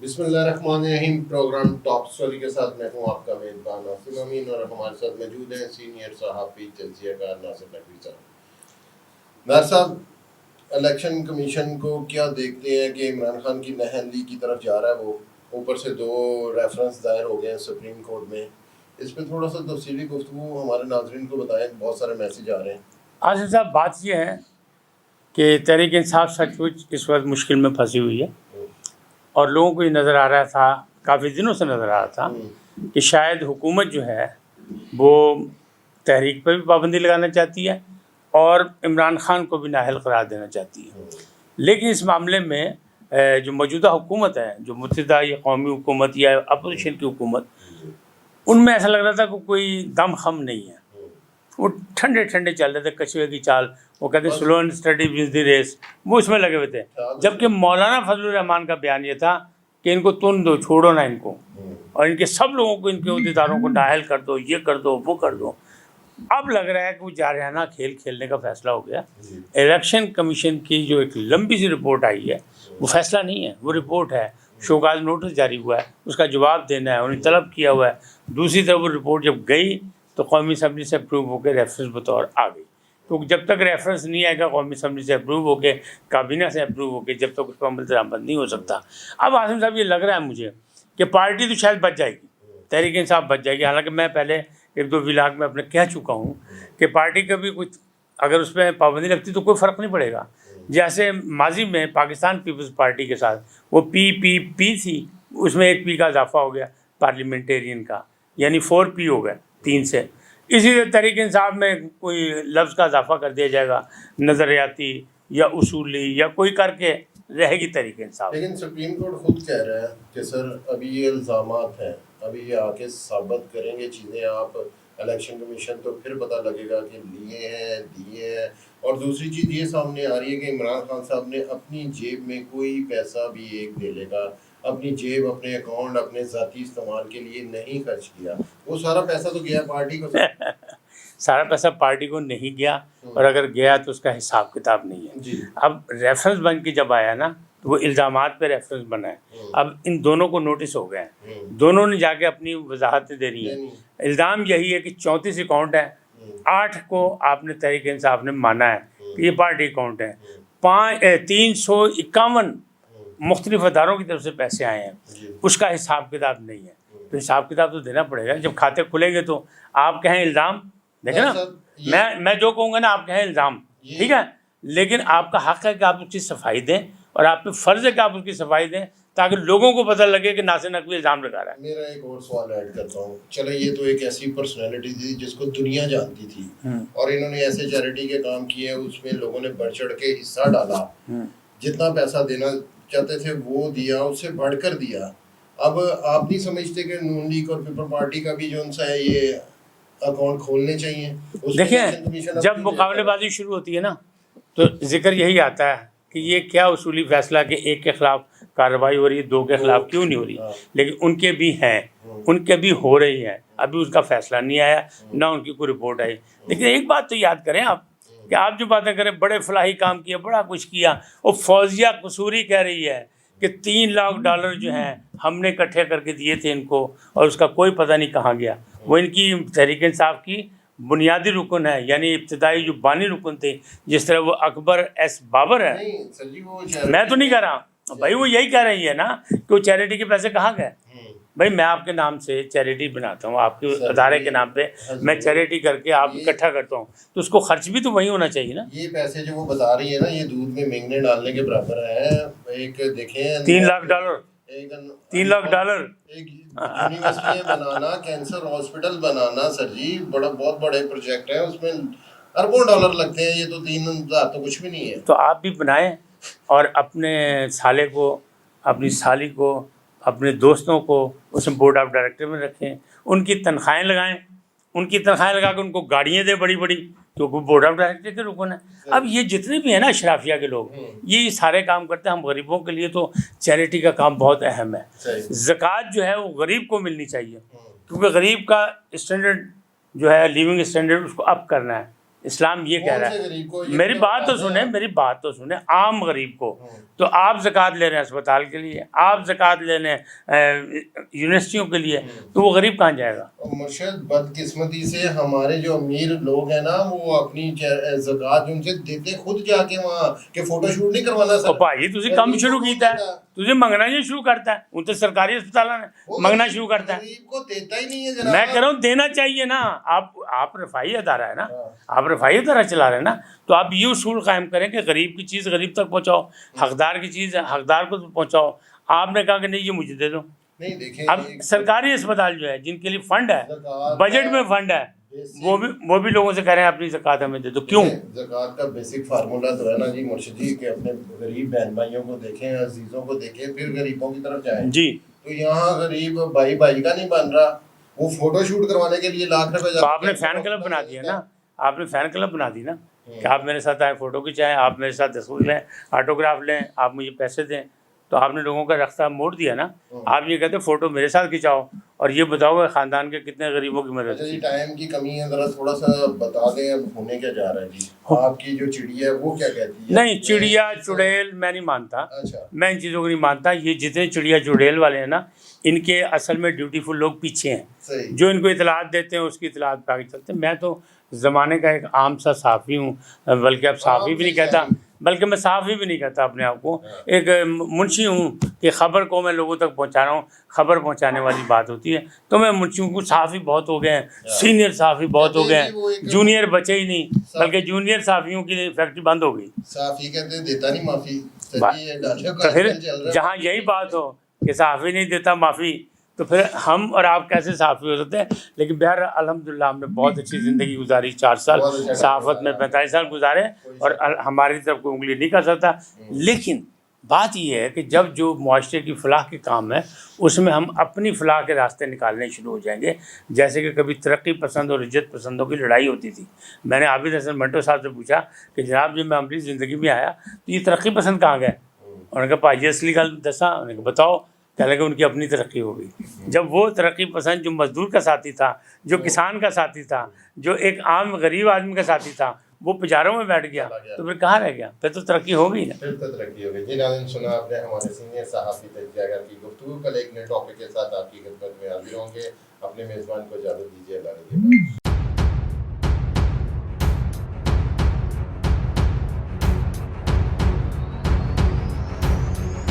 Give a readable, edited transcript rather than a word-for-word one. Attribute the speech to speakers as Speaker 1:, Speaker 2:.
Speaker 1: بسم اللہ الرحمن الرحیم. پروگرام ٹاپ اسٹوری کے ساتھ میں ہوں آپ کا میزبان ناصر امین اور ہمارے ساتھ موجود ہیں سینئر صحافی تجزیہ کار ناصر نقوی صاحب. ناصر صاحب, الیکشن کمیشن کو کیا دیکھتے ہیں کہ عمران خان کی نہن لی کی طرف جا رہا ہے, وہ اوپر سے 2 ریفرنس دائر ہو گئے ہیں سپریم کورٹ میں. اس پہ تھوڑا سا تفصیلی گفتگو ہمارے ناظرین کو بتائیں, بہت سارے میسیج آ رہے ہیں.
Speaker 2: آصف صاحب, بات یہ ہے کہ تحریک انصاف سچ مچ اس وقت مشکل میں پھنسی ہوئی ہے, اور لوگوں کو یہ نظر آ رہا تھا, کافی دنوں سے نظر آ رہا تھا کہ شاید حکومت جو ہے وہ تحریک پہ بھی پابندی لگانا چاہتی ہے اور عمران خان کو بھی نااہل قرار دینا چاہتی ہے. لیکن اس معاملے میں جو موجودہ حکومت ہے, جو متحدہ یا قومی حکومت یا اپوزیشن کی حکومت, ان میں ایسا لگ رہا تھا کہ کوئی دم خم نہیں ہے. وہ ٹھنڈے ٹھنڈے چل رہے تھے, کچوے کی چال, وہ کہتے ہیں slow and steady wins the race, وہ اس میں لگے ہوئے تھے. جبکہ مولانا فضل الرحمان کا بیان یہ تھا کہ ان کو تن دو, چھوڑو نہ ان کو, اور ان کے سب لوگوں کو, ان کے عہدیداروں کو نااہل کر دو, یہ کر دو, وہ کر دو. اب لگ رہا ہے کہ وہ جارحانہ کھیل کھیلنے کا فیصلہ ہو گیا. الیکشن کمیشن کی جو ایک لمبی سی رپورٹ آئی ہے وہ فیصلہ نہیں ہے, وہ رپورٹ ہے. شوکاز نوٹس جاری ہوا ہے, اس کا جواب دینا ہے, انہیں طلب کیا ہوا ہے. دوسری طرف وہ رپورٹ جب گئی تو قومی اسمبلی سے اپروو ہو کے ریفرنس بطور آ گئی. تو جب تک ریفرنس نہیں آئے گا قومی اسمبلی سے اپروو ہو کے, کابینہ سے اپروو ہو کے, جب تک اس پر عمل درآمد نہیں ہو سکتا. اب عاصم صاحب, یہ لگ رہا ہے مجھے کہ پارٹی تو شاید بچ جائے گی, تحریک انصاف بچ جائے گی. حالانکہ میں پہلے 1-2 ولاگ میں اپنے کہہ چکا ہوں کہ پارٹی کا بھی کچھ اگر اس پہ پابندی لگتی تو کوئی فرق نہیں پڑے گا. جیسے ماضی میں پاکستان پیپلز پارٹی کے ساتھ وہ پی تھی, اس میں 1 پی کا اضافہ ہو گیا پارلیمنٹیرین کا, یعنی 4 پی ہو گئے 3 سے. اسی طرح تحریک انصاف میں کوئی لفظ کا اضافہ کر دیا جائے گا, نظریاتی یا اصولی یا کوئی کر کے رہے گی تحریک انصاف.
Speaker 1: لیکن سپریم کورٹ خود کہہ رہا ہے کہ سر ابھی یہ الزامات ہیں, ابھی یہ آ کے ثابت کریں گے چیزیں آپ الیکشن کمیشن, تو پھر پتہ لگے گا کہ لیے ہیں دیے ہیں. اور دوسری چیز یہ سامنے آ رہی ہے کہ عمران خان صاحب نے اپنی جیب میں کوئی پیسہ بھی ایک دے لے گا, اپنی جیب, اپنے اکاؤنٹ, اپنے ذاتی استعمال کے لیے نہیں خرچ کیا. وہ سارا پیسہ تو گیا پارٹی کو.
Speaker 2: سارا پیسہ پارٹی کو نہیں گیا, اور اگر گیا تو اس کا حساب کتاب نہیں ہے. اب ریفرنس بن کے جب آیا نا تو وہ الزامات پہ ریفرنس بنا ہے. اب ان دونوں کو نوٹس ہو گئے ہیں, دونوں نے جا کے اپنی وضاحتیں دے رہی ہیں. الزام یہی ہے کہ 34 اکاؤنٹ ہیں, 8 کو آپ نے تحریک انصاف نے مانا ہے کہ یہ پارٹی اکاؤنٹ ہیں. 351 مختلف اداروں کی طرف سے پیسے آئے ہیں, اس کا حساب کتاب نہیں ہے. تو حساب کتاب تو دینا پڑے گا. جب کھاتے کھلیں گے تو آپ کہیں الزام, دیکھیں نا, میں جو کہوں گا نا آپ کہیں الزام, ٹھیک ہے, لیکن آپ کا حق ہے کہ آپ اس کی صفائی دیں, اور آپ پہ فرض ہے کہ آپ اس کی صفائی دیں تاکہ لوگوں کو پتہ لگے کہ ناصر نقوی الزام لگا رہا ہے.
Speaker 1: میرا ایک اور سوال ایڈ کرتا ہوں. چلے یہ تو ایک ایسی پرسنالٹی تھی جس کو دنیا جانتی تھی, اور انہوں نے ایسے چیریٹی کے کام کیے, اس میں لوگوں نے بڑھ چڑھ کے حصہ ڈالا, جتنا پیسہ دینا چاہتے تھے وہ دیا, اس سے بڑھ کر دیا. اب آپ نہیں سمجھتے کہ نون لیگ اور پیپل پارٹی کا بھی جو ان سا ہے یہ اکاؤنٹ کھولنے چاہیے؟
Speaker 2: دیکھیں, جب مقابلے بازی شروع ہوتی ہے نا تو ذکر یہی آتا ہے کہ یہ کیا اصولی فیصلہ کہ 1 کے خلاف کارروائی ہو رہی ہے, 2 کے خلاف کیوں نہیں ہو رہی. لیکن ان کے بھی ہیں, ان کے بھی ہو رہی ہیں, ابھی اس کا فیصلہ نہیں آیا, نہ ان کی کوئی رپورٹ آئی. لیکن ایک بات تو یاد کریں آپ کہ آپ جو باتیں کریں بڑے فلاحی کام کیا, بڑا کچھ کیا, وہ فوزیہ قصوری کہہ رہی ہے کہ $3 لاکھ جو ہیں ہم نے اکٹھے کر کے دیے تھے ان کو, اور اس کا کوئی پتہ نہیں کہاں گیا. وہ ان کی تحریک انصاف کی بنیادی رکن ہے, یعنی ابتدائی جو بانی رکن تھے, جس طرح وہ اکبر ایس بابر ہے. میں تو نہیں کہہ رہا بھائی, وہ یہی کہہ رہی ہے نا کہ وہ چیریٹی کے پیسے کہاں گئے. بھائی میں آپ کے نام سے چیریٹی بناتا ہوں, آپ کے ادارے کے نام پہ میں چیریٹی کر کے آپ اکٹھا کرتا ہوں, تو اس کو خرچ بھی تو وہی ہونا چاہیے نا.
Speaker 1: یہ پیسے جو وہ بتا رہی ہے نا, یہ دودھ میں مینگنے ڈالنے کے برابر ہے. ایک دیکھیں
Speaker 2: $3 لاکھ, $3 لاکھ,
Speaker 1: ایک یونیورسٹیاں بنانا, کینسر ہاسپٹل بنانا, سر جی بہت بڑے پروجیکٹ ہیں, اس میں اربوں ڈالر لگتے ہیں. یہ تو 3,000 تو کچھ بھی نہیں ہے.
Speaker 2: تو آپ بھی بنائیں, اور اپنے سالے کو, اپنی سالی کو, اپنے دوستوں کو اس میں بورڈ آف ڈائریکٹر میں رکھیں, ان کی تنخواہیں لگائیں, ان کی تنخواہیں لگا کے ان کو گاڑیاں دیں بڑی بڑی, تو وہ بورڈ آف ڈائریکٹر کے رکن ہے. اب یہ جتنے بھی ہیں نا اشرافیہ کے لوگ, یہ سارے کام کرتے ہیں. ہم غریبوں کے لیے تو چیریٹی کا کام بہت اہم ہے. زکوٰۃ جو ہے وہ غریب کو ملنی چاہیے, کیونکہ غریب کا اسٹینڈرڈ جو ہے لیونگ اسٹینڈرڈ اس کو اپ کرنا ہے. اسلام یہ کہہ رہا
Speaker 1: کون سے غریب کو
Speaker 2: ہے،
Speaker 1: یہ
Speaker 2: میری بات تو
Speaker 1: بتاتے
Speaker 2: سنیں،
Speaker 1: ہیں؟
Speaker 2: میری بات تو سنیں، عام غریب کو تو آپ زکوٰۃ لے رہے ہیں اسپتال کے لیے، آپ زکوٰۃ لے رہے ہیں یونیورسٹیوں کے لیے، تو وہ غریب کہاں جائے گا؟
Speaker 1: مرشد بدقسمتی سے ہمارے جو امیر لوگ ہیں نا وہ اپنی زکوٰۃ ان سے دیتے خود جا کے وہاں کہ فوٹو شوٹ نہیں کروانا
Speaker 2: تو بھائی تجھے کم شروع کیتا ہے، تجھے منگنا یہ شروع کرتا ہے، ان تو سرکاری اسپتالوں نے منگنا شروع کرتا ہے۔
Speaker 1: غریب کو دیتا ہی نہیں ہے جناب۔
Speaker 2: میں کہہ رہا ہوں دینا چاہیے نا، آپ رفاہی ادارہ ہے نا، آپ رفاہی ادارہ چلا رہے ہیں نا، تو آپ یہ اصول قائم کریں کہ غریب کی چیز غریب تک پہنچاؤ، حقدار کی چیز حقدار کو پہنچاؤ۔ آپ نے کہا کہ نہیں یہ مجھے دے دو۔
Speaker 1: نہیں دیکھیں،
Speaker 2: اب سرکاری اسپتال جو ہے جن کے لیے فنڈ ہے، بجٹ میں فنڈ ہے، وہ بھی لوگوں سے کہہ رہے ہیں اپنی زکوٰۃ ہمیں دے دو۔ کیوں؟
Speaker 1: زکوٰۃ کا بیسک فارمولا تو ہے نا جی مرشد جی کہ اپنے غریب بہن بھائیوں کو دیکھیں، عزیزوں کو دیکھیں، پھر غریبوں کی طرف جائیں۔
Speaker 2: جی
Speaker 1: تو یہاں غریب بھائی بھائی کا نہیں بن رہا، وہ فوٹو شوٹ کروانے کے لیے لاکھ روپے
Speaker 2: تو آپ نے فین کلب بنا دیا نا، آپ نے فین کلب بنا دی نا کہ آپ میرے ساتھ آئے فوٹو کھنچائیں، آپ میرے ساتھ تصویر لیں، آٹوگراف لیں، آپ مجھے پیسے دیں، تو آپ نے لوگوں کا رختہ موڑ دیا نا۔ آپ یہ کہتے فوٹو میرے ساتھ کھنچاؤ اور یہ بتاؤ کہ خاندان کے کتنے غریبوں کی مدد
Speaker 1: اچھا جی،
Speaker 2: کی۔
Speaker 1: ٹائم کی کمی ہے، ذرا تھوڑا سا بتا دیں اب ہونے کیا جا رہا ہے جی۔ آپ کی جو چڑیا ہے وہ کیا کہتی ہے؟
Speaker 2: نہیں، چڑیا چڑیل میں نہیں مانتا،
Speaker 1: اچھا
Speaker 2: میں ان چیزوں کو نہیں مانتا۔ یہ جتنے چڑیا چڑیل والے ہیں نا، ان کے اصل میں ڈیوٹیفل لوگ پیچھے ہیں،
Speaker 1: صحیح۔
Speaker 2: جو ان کو اطلاعات دیتے ہیں اس کی اطلاعات پہ آگے چلتے ہیں۔ میں تو زمانے کا ایک عام سا صحافی ہوں، بلکہ اب صحافی بھی نہیں کہتا، بلکہ میں صحافی بھی نہیں کہتا اپنے آپ کو، ایک منشی ہوں کہ خبر کو میں لوگوں تک پہنچا رہا ہوں، خبر پہنچانے والی بات ہوتی ہے۔ تو میں منشی ہوں، صحافی بہت ہو گئے ہیں، سینئر صحافی بہت ہو گئے ہیں، جونیئر بچے ہی نہیں، بلکہ جونیئر صحافیوں کی فیکٹری بند ہو گئی۔
Speaker 1: صحافی کہتے ہیں دیتا نہیں معافی۔
Speaker 2: تو پھر جہاں یہی بات ہو کہ صحافی نہیں دیتا معافی، تو پھر ہم اور آپ کیسے صحافی ہو سکتے ہیں؟ لیکن بہر الحمدللہ ہم نے بہت اچھی زندگی گزاری، 4 سال صحافت میں 45 سال گزارے، اور ہماری طرف کوئی انگلی نہیں کر سکتا۔ لیکن بات یہ ہے کہ جب جو معاشرے کی فلاح کے کام ہے اس میں ہم اپنی فلاح کے راستے نکالنے شروع ہو جائیں گے، جیسے کہ کبھی ترقی پسند اور عزت پسندوں کی لڑائی ہوتی تھی۔ میں نے عابد حسن منٹو صاحب سے پوچھا کہ جناب جب میں عملی زندگی میں آیا تو یہ ترقی پسند کہاں گئے؟ انہوں نے کہا پاجی اصلی گل دسا، انہوں نے کہا بتاؤ، کہنے لگے ان کی اپنی ترقی ہو گئی۔ جب وہ ترقی پسند جو مزدور کا ساتھی تھا، جو کسان کا ساتھی تھا، جو ایک عام غریب آدمی کا ساتھی تھا، وہ پجاروں میں بیٹھ گیا تو پھر کہاں رہ گیا؟ پھر تو ترقی ہو گئی نا۔
Speaker 1: پھر تو ترقی ہو گئی۔ جی ناظرین، سنا آپ نے ہمارے سینئر صحافی تجزیہ گر کی گفتگو۔ کل ایک نئے ٹاپک کے ساتھ آپ کی خدمت میں حاضر ہوں گے۔ اپنے میزبان کو اجازت دیجیے، اللہ نے